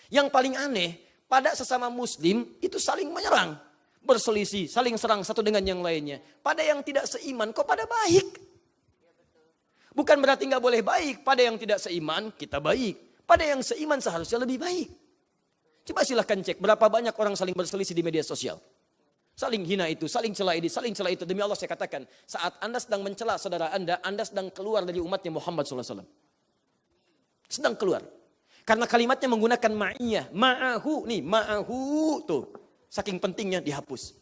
Yang paling aneh, pada sesama muslim itu saling menyerang. Berselisih, saling serang satu dengan yang lainnya. Pada yang tidak seiman, kok pada baik? Bukan berarti nggak boleh baik. Pada yang tidak seiman, kita baik. Pada yang seiman seharusnya lebih baik. Coba silahkan cek berapa banyak orang saling berselisih di media sosial. Saling hina itu, saling cela ini, saling cela itu. Demi Allah saya katakan, saat Anda sedang mencela saudara Anda sedang keluar dari umatnya Muhammad SAW. Sedang keluar. Karena kalimatnya menggunakan ma'iyah. Ma'ahu, nih ma'ahu tuh. Saking pentingnya dihapus.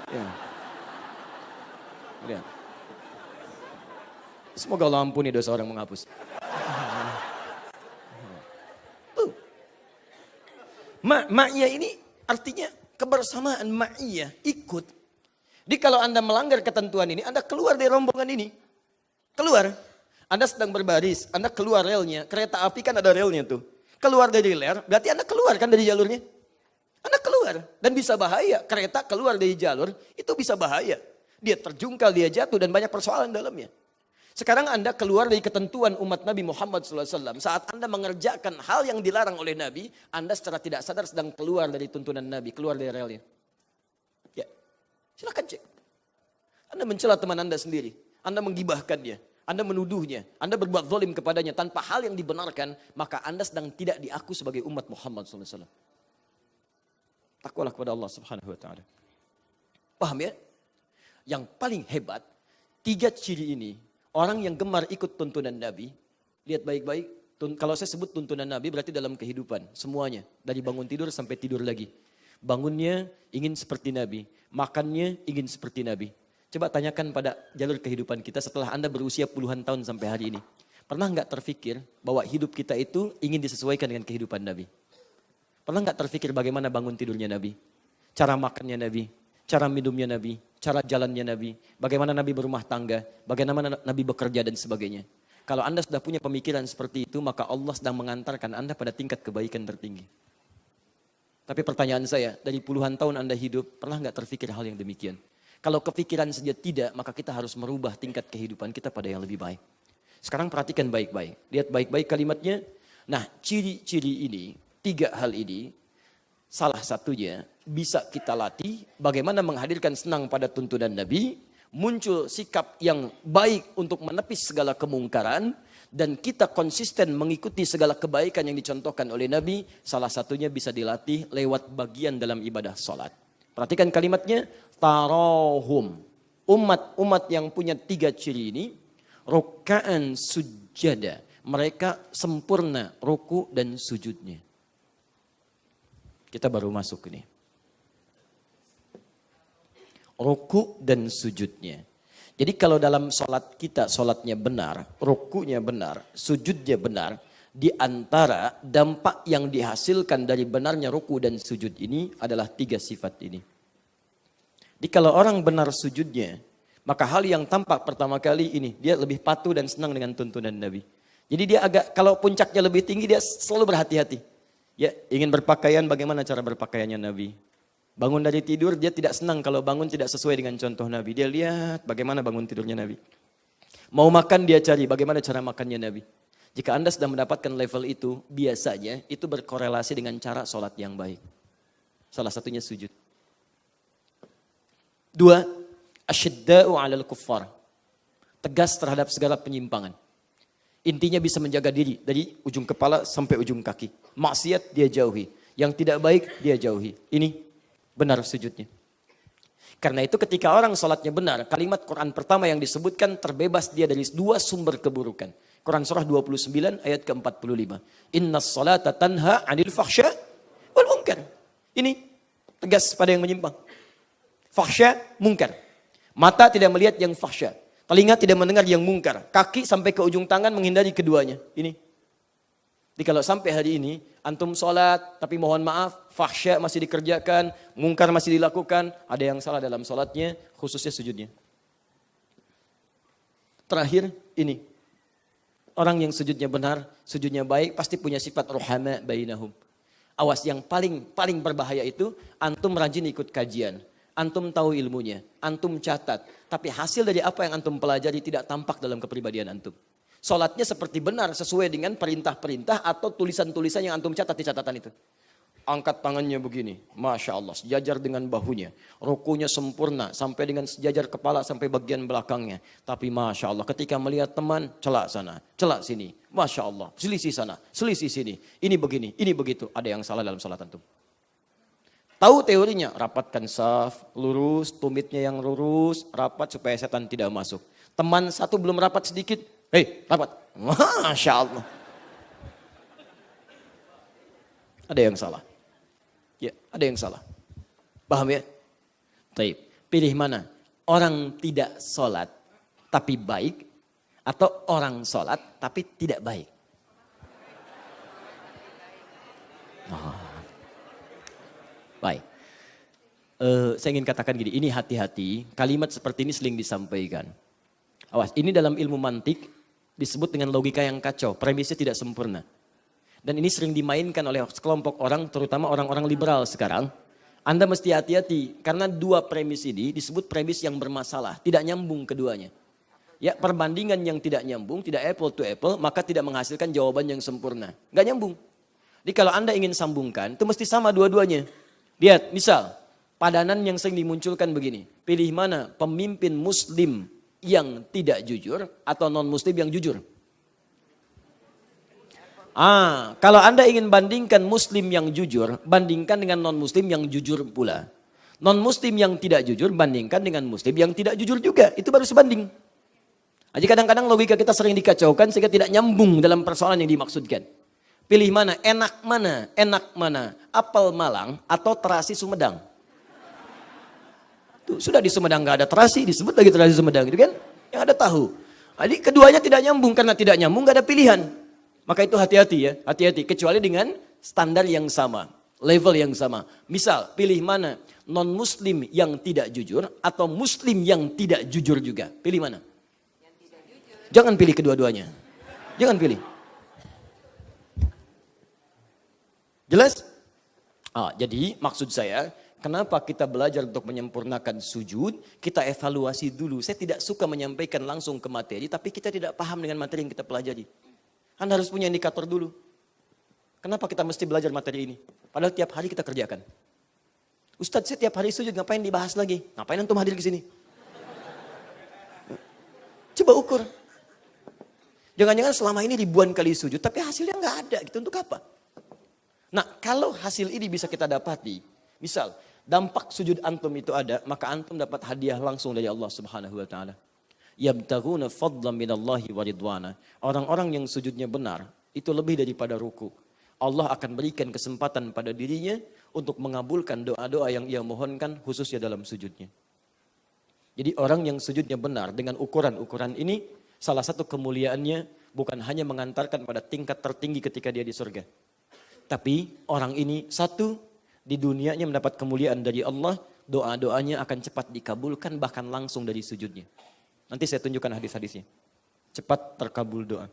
Ya. Lihat. Semoga Allah ampuni dosa orang menghapus. Tuh. Ma'iyah ini artinya kebersamaan, ma'iyah, ikut. Jadi kalau Anda melanggar ketentuan ini, Anda keluar dari rombongan ini. Keluar. Anda sedang berbaris, Anda keluar relnya. Kereta api kan ada relnya tuh. Keluar dari rel, berarti Anda keluar kan dari jalurnya. Anda keluar. Dan bisa bahaya. Kereta keluar dari jalur, itu bisa bahaya. Dia terjungkal, dia jatuh, dan banyak persoalan dalamnya. Sekarang Anda keluar dari ketentuan umat Nabi Muhammad SAW. Saat Anda mengerjakan hal yang dilarang oleh Nabi, Anda secara tidak sadar sedang keluar dari tuntunan Nabi, keluar dari relnya. Ya, silakan cek. Anda mencela teman Anda sendiri, Anda menggibahkan dia, Anda menuduhnya, Anda berbuat zalim kepadanya tanpa hal yang dibenarkan, maka Anda sedang tidak diaku sebagai umat Muhammad SAW. Takwalah kepada Allah Subhanahu Wa Taala. Paham ya? Yang paling hebat, 3 ciri ini. Orang yang gemar ikut tuntunan Nabi, lihat baik-baik, kalau saya sebut tuntunan Nabi berarti dalam kehidupan, semuanya. Dari bangun tidur sampai tidur lagi. Bangunnya ingin seperti Nabi, makannya ingin seperti Nabi. Coba tanyakan pada jalur kehidupan kita setelah Anda berusia puluhan tahun sampai hari ini. Pernah nggak terfikir bahwa hidup kita itu ingin disesuaikan dengan kehidupan Nabi? Pernah nggak terfikir bagaimana bangun tidurnya Nabi? Cara makannya Nabi? Cara minumnya Nabi, cara jalannya Nabi, bagaimana Nabi berumah tangga, bagaimana Nabi bekerja dan sebagainya. Kalau Anda sudah punya pemikiran seperti itu, maka Allah sedang mengantarkan Anda pada tingkat kebaikan tertinggi. Tapi pertanyaan saya, dari puluhan tahun Anda hidup, pernah nggak terfikir hal yang demikian? Kalau kepikiran saja tidak, maka kita harus merubah tingkat kehidupan kita pada yang lebih baik. Sekarang perhatikan baik-baik, lihat baik-baik kalimatnya. Nah, ciri-ciri ini, 3 hal ini, salah satunya bisa kita latih bagaimana menghadirkan senang pada tuntunan Nabi, muncul sikap yang baik untuk menepis segala kemungkaran, dan kita konsisten mengikuti segala kebaikan yang dicontohkan oleh Nabi. Salah satunya bisa dilatih lewat bagian dalam ibadah sholat. Perhatikan kalimatnya, tarahum. Umat-umat yang punya 3 ciri ini, ruka'an sujada. Mereka sempurna ruku dan sujudnya. Kita baru masuk ini. Ruku dan sujudnya. Jadi kalau dalam sholat kita, sholatnya benar, rukunya benar, sujudnya benar, di antara dampak yang dihasilkan dari benarnya ruku dan sujud ini adalah 3 sifat ini. Jadi kalau orang benar sujudnya, maka hal yang tampak pertama kali ini, dia lebih patuh dan senang dengan tuntunan Nabi. Jadi dia kalau puncaknya lebih tinggi, dia selalu berhati-hati. Ya, ingin berpakaian, bagaimana cara berpakaiannya Nabi? Bangun dari tidur, dia tidak senang kalau bangun tidak sesuai dengan contoh Nabi. Dia lihat bagaimana bangun tidurnya Nabi. Mau makan, dia cari bagaimana cara makannya Nabi. Jika Anda sudah mendapatkan level itu, biasanya itu berkorelasi dengan cara sholat yang baik. Salah satunya sujud. 2, asyidda'u 'alal kuffar. Tegas terhadap segala penyimpangan. Intinya bisa menjaga diri dari ujung kepala sampai ujung kaki. Maksiat dia jauhi. Yang tidak baik dia jauhi. Ini benar sujudnya. Karena itu ketika orang sholatnya benar, kalimat Quran pertama yang disebutkan terbebas dia dari 2 sumber keburukan. Quran surah 29 ayat ke-45. Innas salata tanha 'anil fahsya wal munkar. Ini tegas pada yang menyimpang. Fahsya, munkar. Mata tidak melihat yang fahsya. Telinga tidak mendengar yang mungkar. Kaki sampai ke ujung tangan menghindari keduanya. Ini. Jadi kalau sampai hari ini, antum sholat, tapi mohon maaf, fahsya masih dikerjakan, mungkar masih dilakukan, ada yang salah dalam sholatnya, khususnya sujudnya. Terakhir, ini. Orang yang sujudnya benar, sujudnya baik, pasti punya sifat rohama bainahum. Awas, yang paling berbahaya itu, antum rajin ikut kajian. Antum tahu ilmunya, antum catat. Tapi hasil dari apa yang antum pelajari tidak tampak dalam kepribadian antum. Sholatnya seperti benar sesuai dengan perintah-perintah atau tulisan-tulisan yang antum catat di catatan itu. Angkat tangannya begini, Masya Allah, sejajar dengan bahunya. Rukunya sempurna, sampai dengan sejajar kepala sampai bagian belakangnya. Tapi Masya Allah, ketika melihat teman, celak sana, celak sini. Masya Allah, selisih sana, selisih sini. Ini begini, ini begitu. Ada yang salah dalam sholat antum. Tahu teorinya, rapatkan saf, lurus, tumitnya yang lurus, rapat supaya setan tidak masuk. Teman satu belum rapat sedikit, hei rapat. Masya Allah. Ada yang salah. Ya, ada yang salah. Paham ya? Taib. Pilih mana? Orang tidak sholat tapi baik atau orang sholat tapi tidak baik? Oh. Baik. Saya ingin katakan gini, ini hati-hati. Kalimat seperti ini sering disampaikan. Awas, ini dalam ilmu mantik disebut dengan logika yang kacau. Premisnya tidak sempurna. Dan ini sering dimainkan oleh sekelompok orang, terutama orang-orang liberal sekarang. Anda mesti hati-hati, karena dua premis ini disebut premis yang bermasalah. Tidak nyambung keduanya. Ya, perbandingan yang tidak nyambung, tidak apple to apple, maka tidak menghasilkan jawaban yang sempurna. Nggak nyambung. Jadi kalau Anda ingin sambungkan, itu mesti sama dua-duanya. Lihat, misal, padanan yang sering dimunculkan begini. Pilih mana pemimpin muslim yang tidak jujur atau non-muslim yang jujur? Kalau Anda ingin bandingkan muslim yang jujur, bandingkan dengan non-muslim yang jujur pula. Non-muslim yang tidak jujur, bandingkan dengan muslim yang tidak jujur juga. Itu baru sebanding. Jadi kadang-kadang logika kita sering dikacaukan sehingga tidak nyambung dalam persoalan yang dimaksudkan. Pilih mana? Enak mana? Enak mana? Apel Malang atau terasi Sumedang? Tuh, sudah di Sumedang nggak ada terasi, disebut lagi terasi Sumedang, gitu kan? Yang ada tahu. Jadi keduanya tidak nyambung, karena tidak nyambung nggak ada pilihan. Maka itu hati-hati ya, hati-hati. Kecuali dengan standar yang sama, level yang sama. Misal, pilih mana? Non-muslim yang tidak jujur atau muslim yang tidak jujur juga? Pilih mana? Yang tidak jujur. Jangan pilih kedua-duanya. Jangan pilih. Jelas? Jadi maksud saya, kenapa kita belajar untuk menyempurnakan sujud, kita evaluasi dulu. Saya tidak suka menyampaikan langsung ke materi, tapi kita tidak paham dengan materi yang kita pelajari. Anda harus punya indikator dulu. Kenapa kita mesti belajar materi ini? Padahal tiap hari kita kerjakan. Ustadz, saya tiap hari sujud, ngapain dibahas lagi? Ngapain antum hadir ke sini? Coba ukur. Jangan-jangan selama ini ribuan kali sujud, tapi hasilnya nggak ada. Gitu, untuk apa? Nah, kalau hasil ini bisa kita dapati, misal dampak sujud antum itu ada, maka antum dapat hadiah langsung dari Allah Subhanahu wa taala. Yabtaghuna fadlan minallahi wa ridwana. Orang-orang yang sujudnya benar, itu lebih daripada ruku. Allah akan berikan kesempatan pada dirinya untuk mengabulkan doa-doa yang ia mohonkan khususnya dalam sujudnya. Jadi orang yang sujudnya benar dengan ukuran-ukuran ini, salah satu kemuliaannya bukan hanya mengantarkan pada tingkat tertinggi ketika dia di surga. Tapi orang ini satu, di dunianya mendapat kemuliaan dari Allah, doa-doanya akan cepat dikabulkan bahkan langsung dari sujudnya. Nanti saya tunjukkan hadis-hadisnya. Cepat terkabul doa.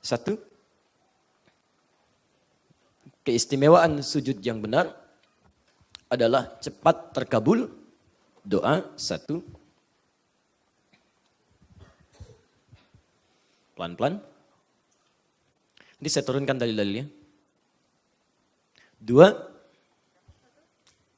Satu, keistimewaan sujud yang benar adalah cepat terkabul doa. Satu, pelan-pelan. Ini saya turunkan dalil-dalilnya. Dua,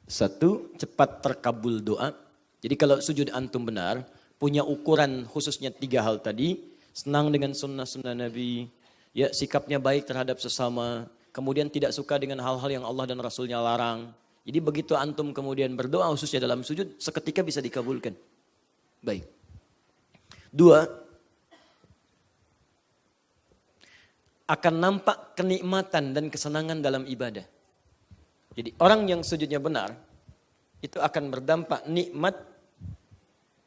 satu, cepat terkabul doa. Jadi kalau sujud antum benar, punya ukuran khususnya 3 hal tadi. Senang dengan sunnah-sunnah Nabi, ya sikapnya baik terhadap sesama, kemudian tidak suka dengan hal-hal yang Allah dan Rasulnya larang. Jadi begitu antum kemudian berdoa khususnya dalam sujud, seketika bisa dikabulkan. Baik. Dua, akan nampak kenikmatan dan kesenangan dalam ibadah. Jadi orang yang sujudnya benar, itu akan berdampak nikmat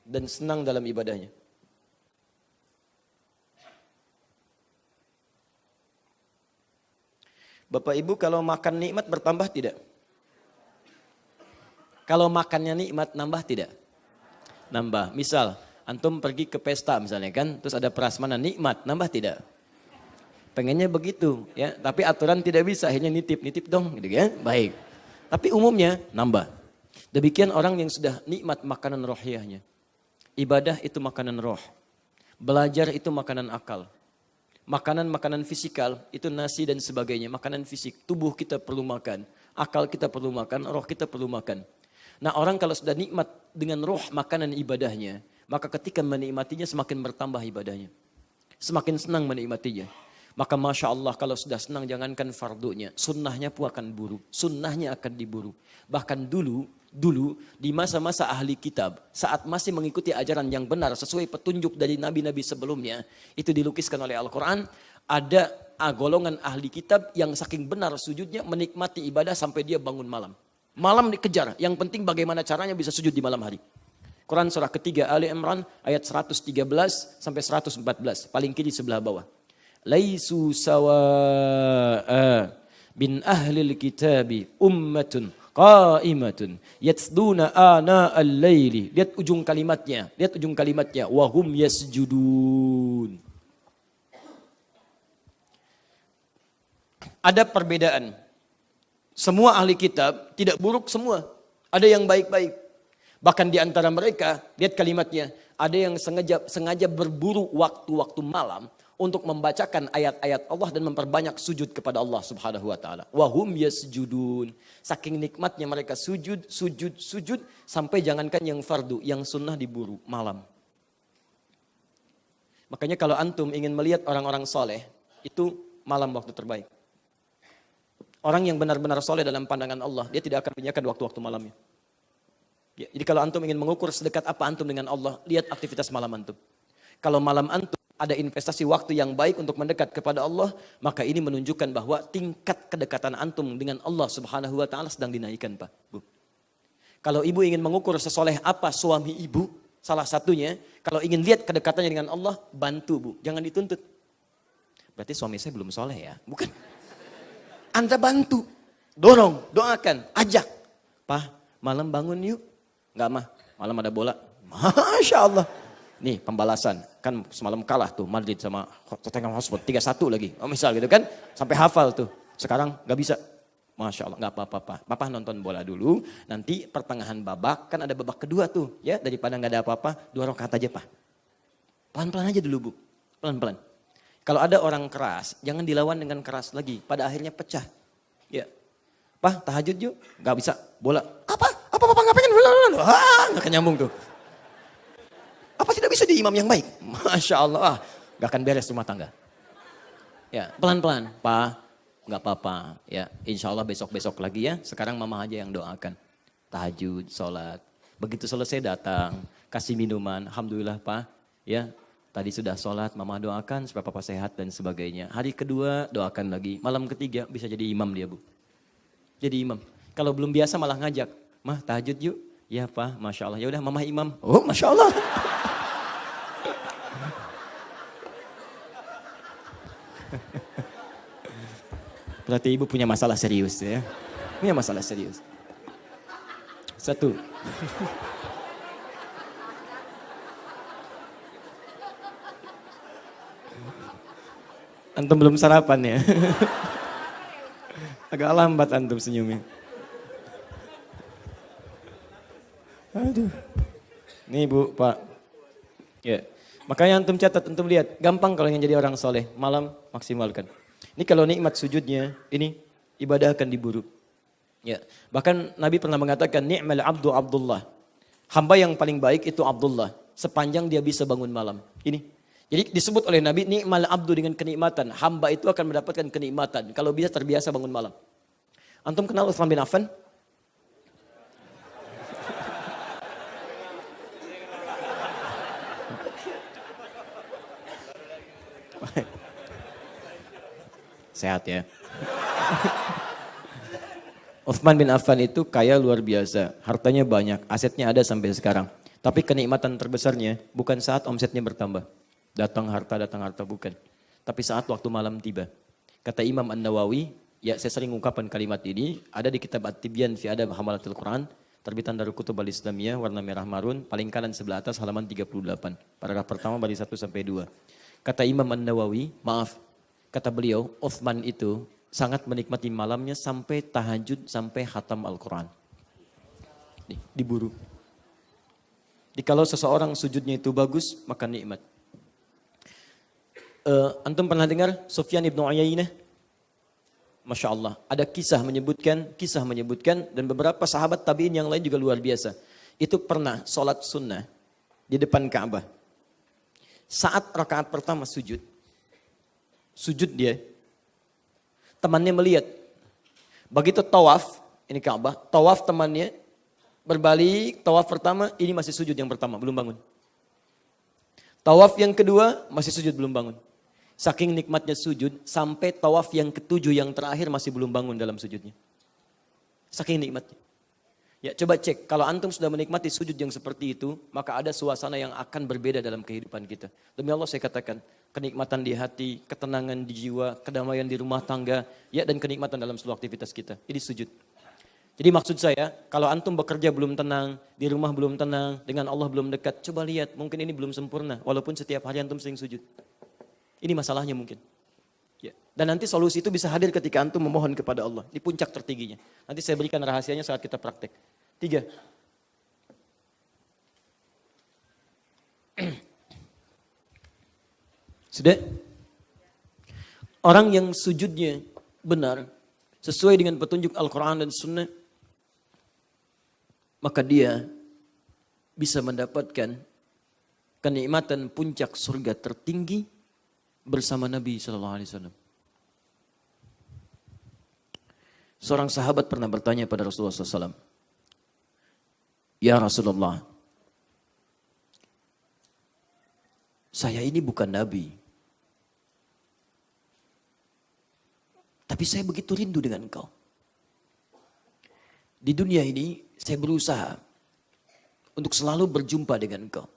dan senang dalam ibadahnya. Bapak Ibu, kalau makan nikmat bertambah tidak? Kalau makannya nikmat nambah tidak? Nambah. Misal antum pergi ke pesta misalnya kan, terus ada prasmanan nikmat, nambah tidak? Pengennya begitu ya, tapi aturan tidak bisa, akhirnya nitip dong gitu ya. Baik. Tapi umumnya nambah. Demikian orang yang sudah nikmat makanan rohiyahnya. Ibadah itu makanan roh. Belajar itu makanan akal. Makanan-makanan fisikal itu nasi dan sebagainya. Makanan fisik. Tubuh kita perlu makan. Akal kita perlu makan. Roh kita perlu makan. Nah orang kalau sudah nikmat dengan roh makanan ibadahnya. Maka ketika menikmatinya semakin bertambah ibadahnya. Semakin senang menikmatinya. Maka Masya Allah kalau sudah senang jangankan fardunya. Sunnahnya pun akan buru. Sunnahnya akan diburu. Bahkan dulu di masa-masa ahli kitab. Saat masih mengikuti ajaran yang benar sesuai petunjuk dari nabi-nabi sebelumnya. Itu dilukiskan oleh Al-Quran. Ada golongan ahli kitab yang saking benar sujudnya menikmati ibadah sampai dia bangun malam. Malam dikejar. Yang penting bagaimana caranya bisa sujud di malam hari. Quran surah ketiga Ali Imran ayat 113 sampai 114. Paling kiri sebelah bawah. Laisu sawa'a bin ahlil kitabi ummatun qa'imatun yatsduna ana al-laili. Lihat ujung kalimatnya. Wahum yasjudun. Ada perbedaan. Semua ahli kitab tidak buruk semua. Ada yang baik-baik. Bahkan di antara mereka, lihat kalimatnya. Ada yang sengaja berburu waktu-waktu malam untuk membacakan ayat-ayat Allah dan memperbanyak sujud kepada Allah Subhanahu wa taala. Wahum yasjudun. Saking nikmatnya mereka sujud sampai jangankan yang fardu, yang sunnah diburu malam. Makanya kalau antum ingin melihat orang-orang soleh, itu malam waktu terbaik. Orang yang benar-benar soleh dalam pandangan Allah, dia tidak akan menyanyikan waktu-waktu malamnya. Ya, jadi kalau antum ingin mengukur sedekat apa antum dengan Allah, lihat aktivitas malam antum. Kalau malam antum ada investasi waktu yang baik untuk mendekat kepada Allah, maka ini menunjukkan bahwa tingkat kedekatan antum dengan Allah Subhanahu wa taala sedang dinaikkan, Pak, Bu. Kalau ibu ingin mengukur sesoleh apa suami ibu, salah satunya, kalau ingin lihat kedekatannya dengan Allah, bantu, Bu. Jangan dituntut. Berarti suami saya belum soleh ya? Bukan. Anda bantu, dorong, doakan, ajak. Pak, malam bangun yuk. Enggak mah, malam ada bola. Masya Allah. Nih pembalasan, kan semalam kalah tuh Madrid sama Tottenham Hotspur 3-1 lagi. Oh misal gitu kan, sampai hafal tuh. Sekarang gak bisa. Masya Allah, gak apa-apa. Papa nonton bola dulu, nanti pertengahan babak, kan ada babak kedua tuh. Ya, daripada gak ada apa-apa, 2 rakaat aja Pak. Pelan-pelan aja dulu Bu, pelan-pelan. Kalau ada orang keras, jangan dilawan dengan keras lagi. Pada akhirnya pecah. Ya, Pak tahajud yuk, gak bisa bola. Apa Papa gak pengen bola? Gak nyambung tuh. Apa tidak bisa di imam yang baik? Masya Allah, gak akan beres rumah tangga. Ya, pelan-pelan, Pak, gak apa-apa. Ya, insya Allah besok-besok lagi ya. Sekarang mama aja yang doakan. Tahajud, sholat. Begitu selesai datang, kasih minuman. Alhamdulillah Pak. Ya, tadi sudah sholat, mama doakan supaya papa sehat dan sebagainya. Hari kedua doakan lagi. Malam ketiga bisa jadi imam dia Bu. Jadi imam. Kalau belum biasa malah ngajak. Mah tahajud yuk. Ya Pak, Masya Allah. Ya udah mama imam. Oh Masya Allah. Berarti ibu punya masalah serius ya. Punya masalah serius. 1. Antum belum sarapan ya. Agak lambat antum senyumnya. Aduh. Nih Bu, Pak. Ya. Makanya antum catat, antum lihat. Gampang kalau ingin jadi orang soleh. Malam maksimalkan. Ini kalau nikmat sujudnya, ini ibadah akan diburu. Ya. Bahkan Nabi pernah mengatakan, ni'mal abdu Abdullah. Hamba yang paling baik itu Abdullah. Sepanjang dia bisa bangun malam. Ini. Jadi disebut oleh Nabi, ni'mal abdu dengan kenikmatan. Hamba itu akan mendapatkan kenikmatan. Kalau bisa terbiasa bangun malam. Antum kenal Utsman bin Affan? Sehat ya. Utsman bin Affan itu kaya luar biasa. Hartanya banyak, asetnya ada sampai sekarang. Tapi kenikmatan terbesarnya bukan saat omsetnya bertambah. Datang harta bukan. Tapi saat waktu malam tiba. Kata Imam An-Nawawi, ya saya sering ungkapan kalimat ini, ada di kitab At-Tibyan fi Adab Hamalatul Quran, terbitan Darul Kutub Al-Islamiyah, warna merah marun, paling kanan sebelah atas halaman 38. Paragraf pertama baris 1 sampai 2. Kata Imam An-Nawawi, kata beliau, Utsman itu sangat menikmati malamnya sampai tahajud, sampai khatam Al-Quran. Diburu. Jikalau seseorang sujudnya itu bagus, maka nikmat. Antum pernah dengar Sufyan ibn Uyainah? Masya Allah. Ada kisah menyebutkan, dan beberapa sahabat tabi'in yang lain juga luar biasa. Itu pernah sholat sunnah di depan Ka'bah. Saat rakaat pertama sujud dia, temannya melihat. Begitu tawaf, ini Ka'bah, tawaf temannya, berbalik, tawaf pertama, ini masih sujud yang pertama, belum bangun. Tawaf yang kedua, masih sujud, belum bangun. Saking nikmatnya sujud, sampai tawaf yang ketujuh yang terakhir masih belum bangun dalam sujudnya. Saking nikmatnya. Ya coba cek, kalau antum sudah menikmati sujud yang seperti itu, maka ada suasana yang akan berbeda dalam kehidupan kita. Demi Allah saya katakan, kenikmatan di hati, ketenangan di jiwa, kedamaian di rumah tangga, ya dan kenikmatan dalam seluruh aktivitas kita. Ini sujud. Jadi maksud saya, kalau antum bekerja belum tenang, di rumah belum tenang, dengan Allah belum dekat, coba lihat, mungkin ini belum sempurna, walaupun setiap hari antum sering sujud. Ini masalahnya mungkin. Ya. Dan nanti solusi itu bisa hadir ketika antum memohon kepada Allah. Di puncak tertingginya. Nanti saya berikan rahasianya saat kita praktek. 3. Sudah? Orang yang sujudnya benar, sesuai dengan petunjuk Al-Quran dan Sunnah, maka dia bisa mendapatkan kenikmatan puncak surga tertinggi bersama Nabi SAW. Seorang sahabat pernah bertanya pada Rasulullah SAW, "Ya Rasulullah, saya ini bukan Nabi, tapi saya begitu rindu dengan engkau. Di dunia ini saya berusaha untuk selalu berjumpa dengan engkau.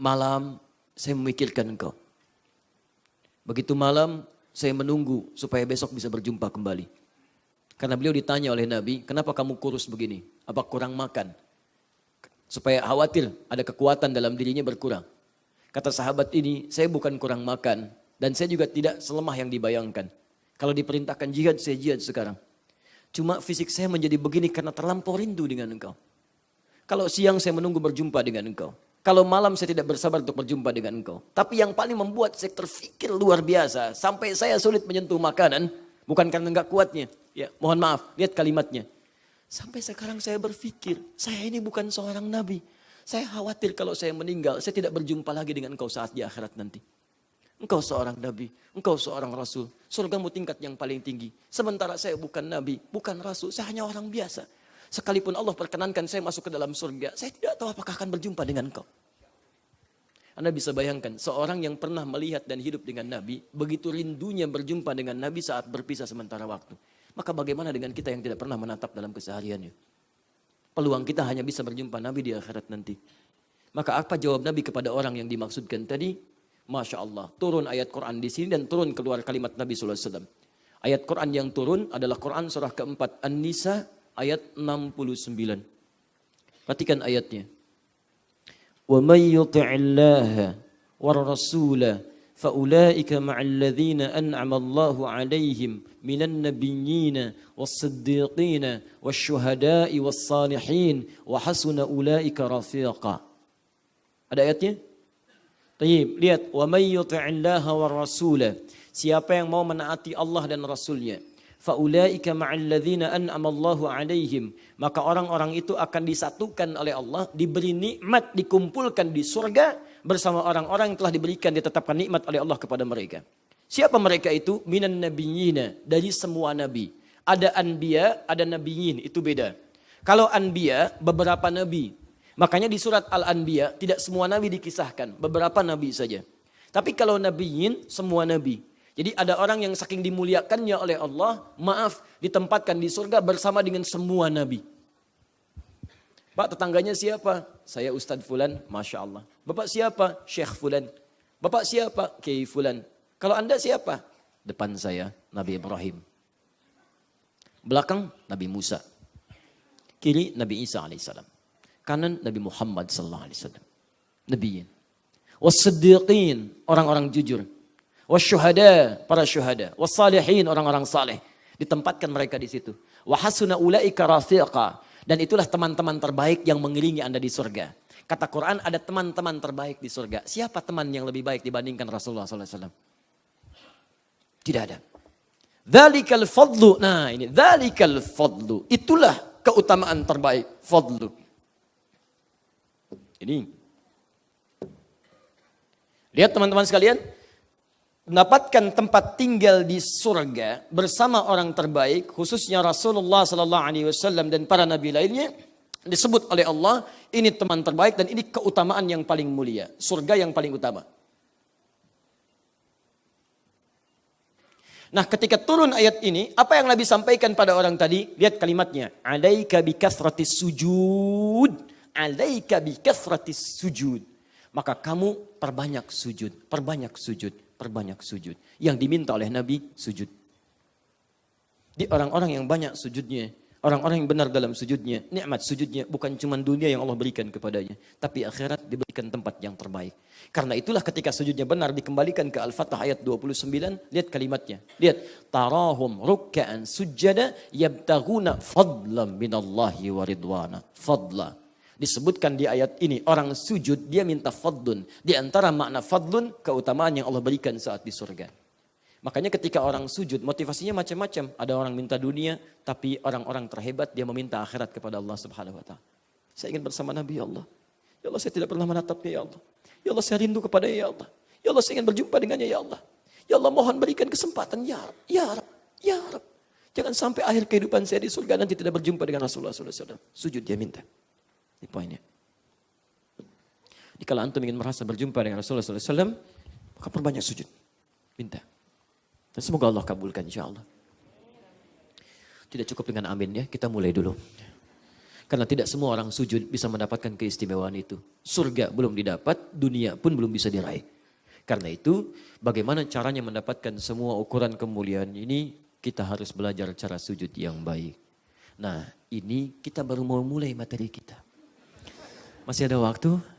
Malam saya memikirkan engkau. Begitu malam saya menunggu supaya besok bisa berjumpa kembali." Karena beliau ditanya oleh Nabi, "Kenapa kamu kurus begini? Apa kurang makan?" Supaya khawatir ada kekuatan dalam dirinya berkurang. Kata sahabat ini, "Saya bukan kurang makan dan saya juga tidak selemah yang dibayangkan. Kalau diperintahkan jihad, saya jihad sekarang. Cuma fisik saya menjadi begini karena terlampau rindu dengan engkau. Kalau siang saya menunggu berjumpa dengan engkau. Kalau malam saya tidak bersabar untuk berjumpa dengan engkau. Tapi yang paling membuat saya terfikir luar biasa, sampai saya sulit menyentuh makanan, bukan karena enggak kuatnya. Ya, mohon maaf, lihat kalimatnya. Sampai sekarang saya berpikir, saya ini bukan seorang nabi. Saya khawatir kalau saya meninggal, saya tidak berjumpa lagi dengan engkau saat di akhirat nanti. Engkau seorang nabi, engkau seorang rasul. Surgamu tingkat yang paling tinggi. Sementara saya bukan nabi, bukan rasul, saya hanya orang biasa. Sekalipun Allah perkenankan saya masuk ke dalam surga, saya tidak tahu apakah akan berjumpa dengan engkau." Anda bisa bayangkan, seorang yang pernah melihat dan hidup dengan Nabi, begitu rindunya berjumpa dengan Nabi saat berpisah sementara waktu. Maka bagaimana dengan kita yang tidak pernah menatap dalam kesehariannya? Peluang kita hanya bisa berjumpa Nabi di akhirat nanti. Maka apa jawab Nabi kepada orang yang dimaksudkan tadi? Masya Allah, turun ayat Quran di sini dan turun keluar kalimat Nabi SAW. Ayat Quran yang turun adalah Quran surah keempat, An-Nisa ayat 69. Perhatikan ayatnya. وَمَنْ يُطِعِ اللَّهَ وَالرَّسُولَ فَأُولَٰئِكَ مَعَ الَّذِينَ أَنْعَمَ اللَّهُ عَلَيْهِمْ مِنَ النَّبِيِّينَ وَالصِّدِّيقِينَ وَالشُّهَدَاءِ وَالصَّالِحِينَ وَحَسُنَ أُولَٰئِكَ رَفِيقًا. Ada ayatnya? Tayyib, lihat. وَمَنْ يُطِعِ اللَّهَ وَالرَّسُولَ. Siapa yang mau menaati Allah dan Rasulnya. Faulaika ma'al ladzina an'ama Allahu 'alaihim, maka orang-orang itu akan disatukan oleh Allah, diberi nikmat, dikumpulkan di surga bersama orang-orang yang telah diberikan, ditetapkan nikmat oleh Allah kepada mereka. Siapa mereka itu? Minan nabiyyina, dari semua nabi. Ada anbiya, ada nabiyyin, itu beda. Kalau anbiya, beberapa nabi. Makanya di surat Al-Anbiya tidak semua nabi dikisahkan, beberapa nabi saja. Tapi kalau nabiyyin, semua nabi. Jadi ada orang yang saking dimuliakannya oleh Allah, maaf, ditempatkan di surga bersama dengan semua nabi. Pak, tetangganya siapa? Saya Ustadz Fulan, Masya Allah. Bapak siapa? Syekh Fulan. Bapak siapa? Kiai Fulan. Kalau Anda siapa? Depan saya, Nabi Ibrahim. Belakang, Nabi Musa. Kiri, Nabi Isa alaihissalam. Kanan, Nabi Muhammad sallallahu alaihi wasallam. Nabiyin. Was-siddiqin, orang-orang jujur. Wasyuhada, para syuhada. Wassalihin, orang-orang saleh. Ditempatkan mereka di situ. Wa hasuna ulaika rafiqa. Dan itulah teman-teman terbaik yang mengiringi Anda di surga. Kata Quran ada teman-teman terbaik di surga. Siapa teman yang lebih baik dibandingkan Rasulullah SAW? Tidak ada. Dzalikal fadlu. Nah ini, dzalikal fadlu. Itulah keutamaan terbaik. Fadlu. Ini. Lihat teman-teman sekalian. Mendapatkan tempat tinggal di surga bersama orang terbaik. Khususnya Rasulullah SAW dan para nabi lainnya. Disebut oleh Allah, ini teman terbaik dan ini keutamaan yang paling mulia. Surga yang paling utama. Nah ketika turun ayat ini, apa yang Nabi sampaikan pada orang tadi? Lihat kalimatnya. Alaika bikasratis sujud. Alaika bikasratis sujud. Maka kamu perbanyak sujud. Perbanyak sujud. Perbanyak sujud. Yang diminta oleh Nabi, sujud. Di orang-orang yang banyak sujudnya. Orang-orang yang benar dalam sujudnya, nikmat sujudnya bukan cuma dunia yang Allah berikan kepadanya, tapi akhirat diberikan tempat yang terbaik. Karena itulah ketika sujudnya benar dikembalikan ke Al-Fatah ayat 29, lihat kalimatnya. Lihat, tarahum rukka'an sujada yabtaguna fadlan minallahi wa ridwana. Fadla. Disebutkan di ayat ini, orang sujud dia minta fadlun. Di antara makna fadlun, keutamaan yang Allah berikan saat di surga. Makanya ketika orang sujud, motivasinya macam-macam. Ada orang minta dunia, tapi orang-orang terhebat dia meminta akhirat kepada Allah Subhanahu Wa Taala. Saya ingin bersama Nabi ya Allah. Ya Allah saya tidak pernah menatapnya ya Allah. Ya Allah saya rindu kepada ya Allah. Ya Allah saya ingin berjumpa dengannya ya Allah. Ya Allah mohon berikan kesempatan ya Rab, ya Rab, ya Rab. Jangan sampai akhir kehidupan saya di surga nanti tidak berjumpa dengan Rasulullah SAW. Sujud dia minta. Ini poinnya. Jika antum ingin merasa berjumpa dengan Rasulullah SAW, maka perbanyak sujud. Minta. Dan semoga Allah kabulkan insya Allah. Tidak cukup dengan amin ya, kita mulai dulu. Karena tidak semua orang sujud bisa mendapatkan keistimewaan itu. Surga belum didapat, dunia pun belum bisa diraih. Karena itu, bagaimana caranya mendapatkan semua ukuran kemuliaan ini, kita harus belajar cara sujud yang baik. Nah, ini kita baru mau mulai materi kita. Masih ada waktu?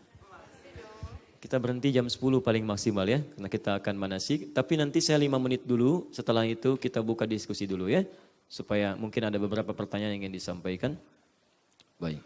Kita berhenti jam 10 paling maksimal ya, karena kita akan manasik. Tapi nanti saya 5 menit dulu, setelah itu kita buka diskusi dulu ya. Supaya mungkin ada beberapa pertanyaan yang ingin disampaikan. Baik.